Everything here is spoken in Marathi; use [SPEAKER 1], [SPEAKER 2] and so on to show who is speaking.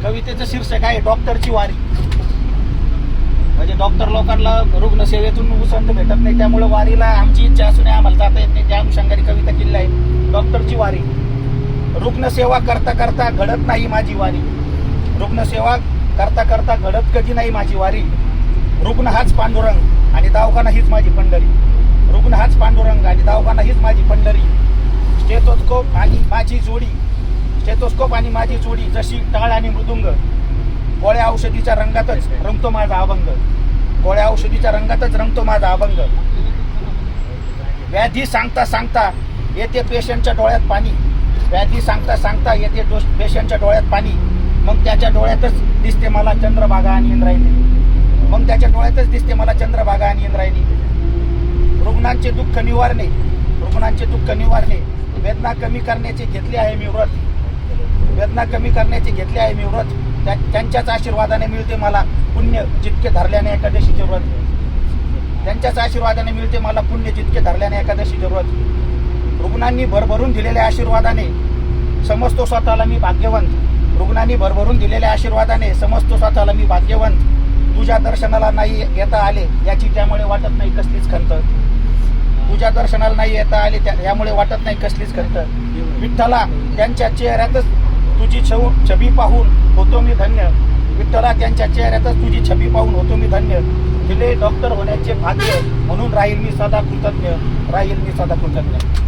[SPEAKER 1] कवितेचं शीर्षक आहे डॉक्टरची वारी. म्हणजे डॉक्टर लोकांना रुग्णसेवेतून उसंत भेटत नाही, त्यामुळे वारीला आमची इच्छा असूनही आम्हाला जाता येत नाही. त्या अनुषंगाने कविता केली आहे डॉक्टरची वारी. रुग्णसेवा करता करता घडत नाही माझी वारी. रुग्णसेवा करता करता घडत कधी नाही माझी वारी. रुग्ण हाच पांडुरंग आणि दवाखाना हीच माझी पंढरी. रुग्ण हाच पांडुरंग आणि दवाखाना हीच माझी पंढरी. स्टेथोस्कोप आणि माझी जोडी, स्टेथोस्कोप आणि माझी जोडी जशी टाळ आणि मृदुंग. गोळ्या औषधीच्या रंगातच रंगतो माझा अभंग. गोळ्या औषधीच्या रंगातच रंगतो माझा अभंग. व्याधी सांगता सांगता येते पेशंटच्या डोळ्यात पाणी. व्याधी सांगता सांगता येते पेशंटच्या डोळ्यात पाणी. मग त्याच्या डोळ्यातच दिसते मला चंद्रभागा आणि इंद्रायणी. मग त्याच्या डोळ्यातच दिसते मला चंद्रभागा आणि इंद्रायणी. रुग्णांचे दुःख निवारणे, रुग्णांचे दुःख निवारणे. वेदना कमी करण्याचे घेतले आहे मी व्रत. वेदना कमी करण्याचे घेतले आहे मी व्रत. त्यांच्याच आशीर्वादाने मिळते मला पुण्य जितके धरल्याने एकादशीचे व्रत. त्यांच्याच आशीर्वादाने मिळते मला पुण्य जितके धरल्याने एकादशीचे व्रत. रुग्णांनी भरभरून दिलेल्या आशीर्वादाने समजतो स्वतःला मी भाग्यवंत. रुग्णांनी भरभरून दिलेल्या आशीर्वादाने समजतो स्वतःला मी भाग्यवंत. तुझ्या दर्शनाला नाही येता आले याची त्यामुळे वाटत नाही कसलीच खंत. तुझ्या दर्शनाला नाही येता आले यामुळे वाटत नाही कसलीच खंत. विठ्ठला त्यांच्या चेहऱ्यातच तुझी छबी पाहून होतो मी धन्य. विठ्ठला त्यांच्या चेहऱ्यातच तुझी छबी पाहून होतो मी धन्य. दिले डॉक्टर होण्याचे भाग्य म्हणून राहील मी सदा कृतज्ञ. राहील मी सदा कृतज्ञ.